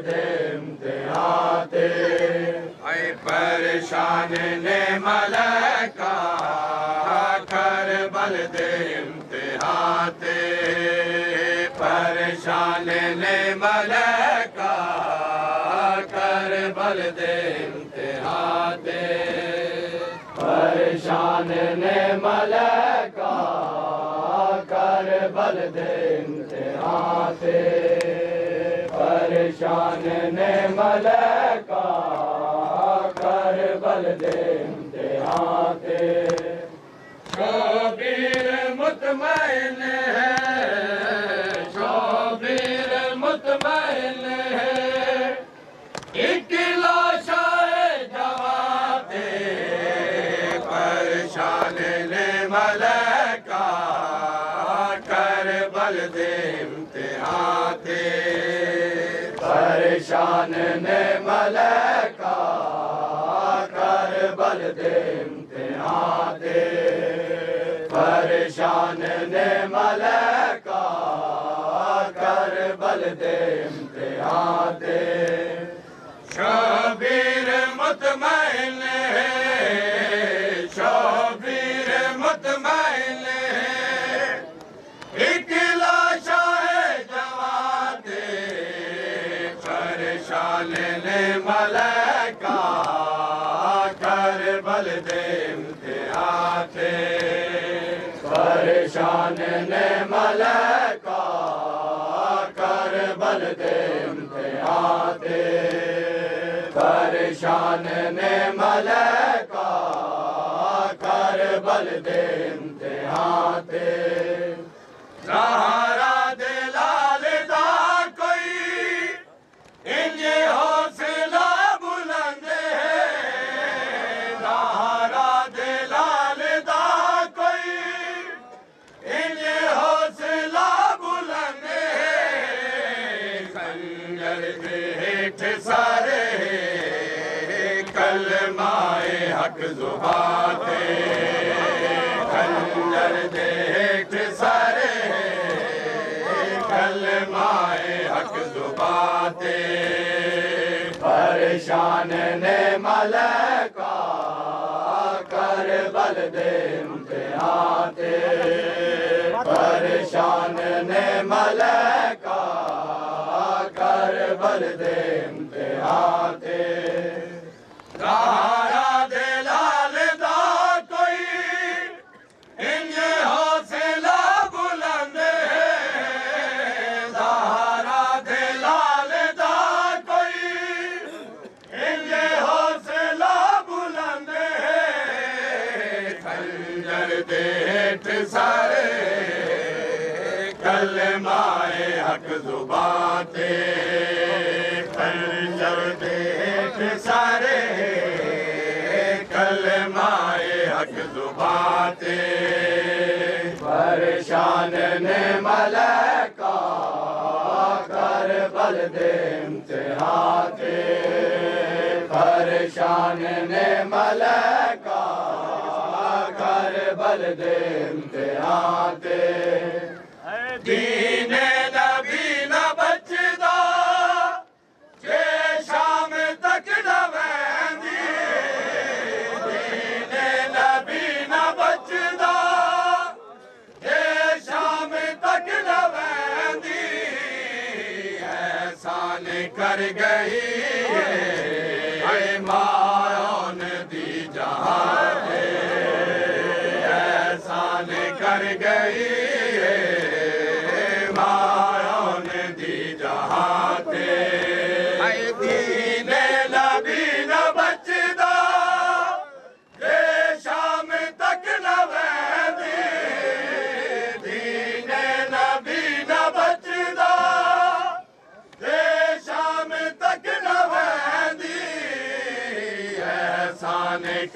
दे इम्तिहाते ऐ परेशान ने मलका करबल दे इम्तिहाते परेशान ने मलका करबल दे इम्तिहाते परेशान ने मलका करबल दे इम्तिहाते परेशान ने मलका करबल दे इम्तिहाते शोबीर मुतमईन है शोबीर मुतमईन है एक लाशाए जवाते परेशान ने मलका करबल दे इम्तिहाते परेशान ने मलका करबल दे इम्तिहाते परेशान ने मलका करबल दे इम्तिहाते शबीर मुतमईन है शबीर मुतमईन है एक लाशाए जवाते परेशान ने मलका करबल दे इम्तिहाते परेशान ने मलका करबल दे इम्तिहाते परेशान ने मलका करबल दे इम्तिहाते ज़हरा दे लाल दा कोई इंजे हौसला बुलंद है ज़हरा दे लाल दा कोई इंजे हौसला बुलंद है खंजर दे हेठ सारे कलमाए हक ज़ुबाते खंजर दे हेठ सारे कलमाए हक ज़ुबाते परेशान ने मलका करबल दे इम्तिहाते परेशान ने मलका करबल दे इम्तिहाते ज़हरा दे लाल दा कोई इंजे हौसला बुलंद है ज़हरा दे लाल दा कोई इंजे हौसला बुलंद है खंजर दे हेठ सारे कलमाए हक ज़ुबाते खंजर दे हेठ सारे कलमाए हक ज़ुबाते परेशान ने मलका करबल दे इम्तिहाते परेशान ने मलका करबल दे इम्तिहाते दीन नबी न बचदा जे शाम तक न वैंदी दीन नबी न बचदा जे शाम तक न वैंदी एहसान कर गई है मायोन दी जहां एहसान कर गई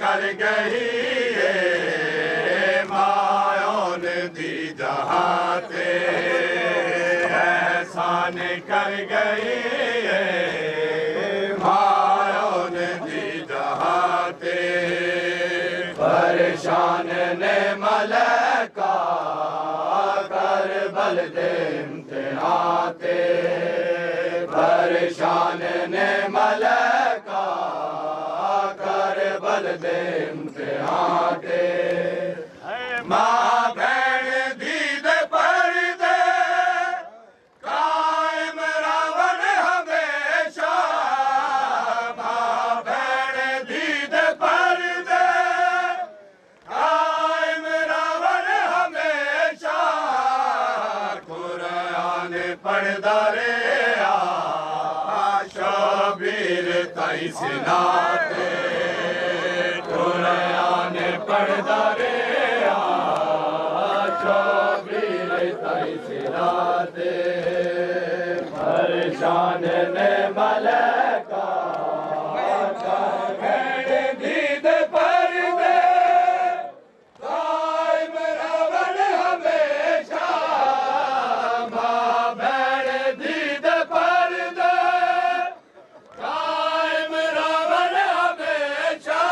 कर गई मायोन दी जहाते एहसान कर गई मायोन दी जहाते परेशान ने मलका करबल दे इम्तिहाते परेशान ने मलका कर बल दे इम्तिहान ते माँ बहन दीद पर्दे कायम रावण हमेशा माँ बहन दीद पर्दे कायम रावण हमेशा कुरान पढ़दा रे शबीर ताई सिनाते कुरान पढ़दा रे शबीर ताई सिनाते परेशान ने मलका भेड़ दीद पर्दे कायम रावण हमेशा माँ भेड़ दीद पर्दे कायम रावण हमेशा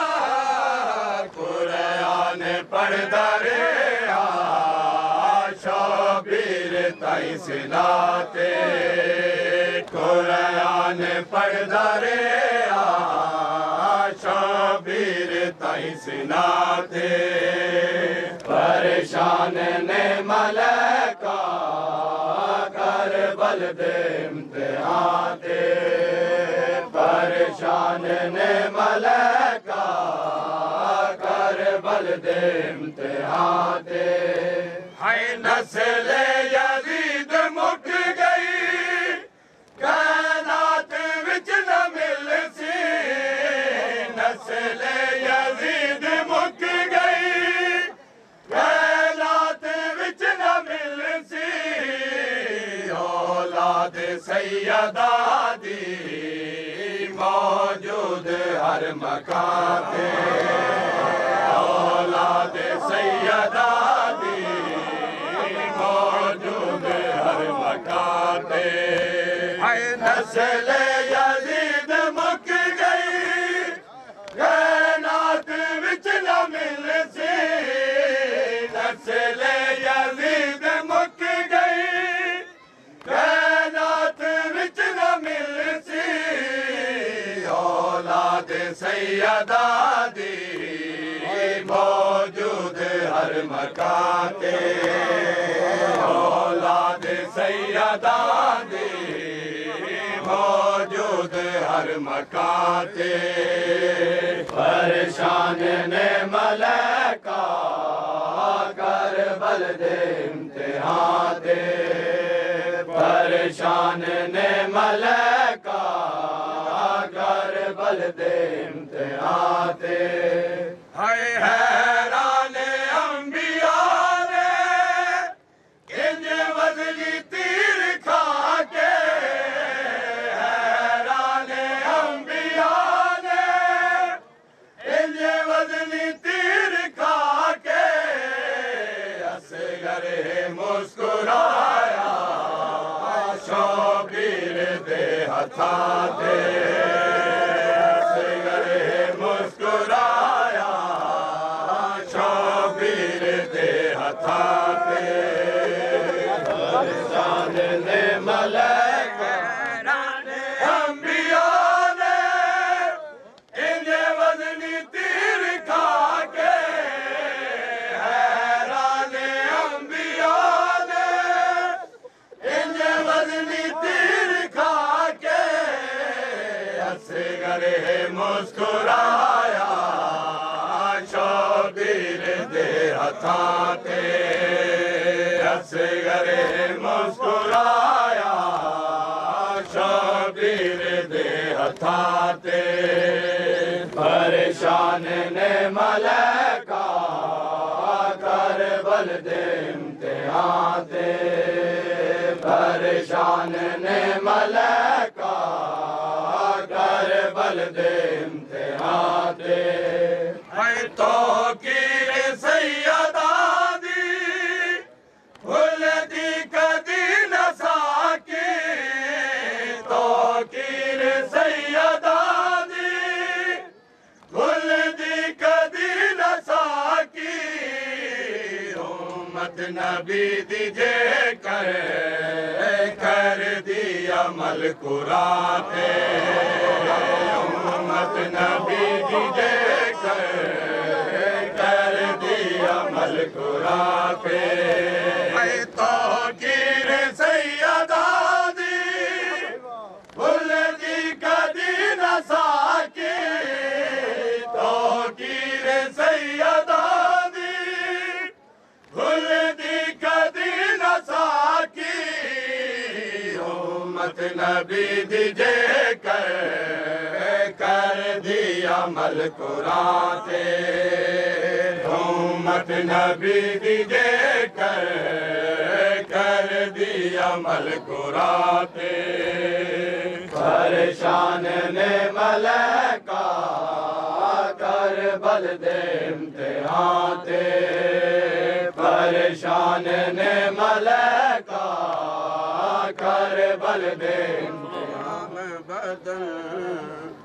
कुरान पढ़दा रे शबीर ताई सिनाते कुरान पढ़दा रे शबीर ताई सिनाते परेशान ने मलका कर बल दे इम्तिहान ते परेशान ने मलका कर बल दे इम्तिहान ते हाय नस्ल यजीद मुक गई कायनात विच न मिल सी नस्ल यजीद मुक गई कायनात विच न मिल सी औलाद सैयदा दी मौजूद हर मकान पे औलाद सैयदा दी मौजूद हर मकान पे नस्ल यजीद मुक गई कायनात विच न मिल सी नस्ल यजीद मुक गई कायनात विच न मिल सी औलाद सैयदा दी मौजूद हर मकान ते औलाद सैयदा दी मौजूद हर मकान ते परेशान ने मलका कर बल दे इम्तिहान ते परेशान ने मलका कर बल दे इम्तिहान ते हाय हैरान अंबिया ने इंज वजनी तीर खा के हैरान अंबिया ने इंज वजनी तीर खा के असगर मुस्कुराया शबीर दे हथा ते असगर मुस्कुराया शबीर दे हथा ते परेशान ने मलका अंबिया ने इंज वजनी तीर खा के हैरान अंबिया ने इंज वजनी तीर खा के असगर मुस्कुराया शबीर दे हथा ते असगर मुस्कुराया शबीर दे हथा ते परेशान ने मलका कर बल दे इम्तिहान ते परेशान ने मलका कर बल दे इम्तिहान ते तो की सैयदा दी फुल दी कदी न साकी तो की सैयदा दी फुल दी कदी न साकी उम्मत नबी दी जे कर दी अमल कुरान ते उम्मत नबी दी जे कर दी अमल कुरान ते तो कीर सैयदा दी भुल दी कदी न साकी तो कीर सैयदा दी भुल दी कदी न साकी उम्मत नबी दी जे कर दी अमल कुरान ते उम्मत नबी दी जे कर दी अमल कुरान ते परेशान ने मलका कर बल दे इम्तिहान ते परेशान ने मलका कर बल दे इम्तिहान बदन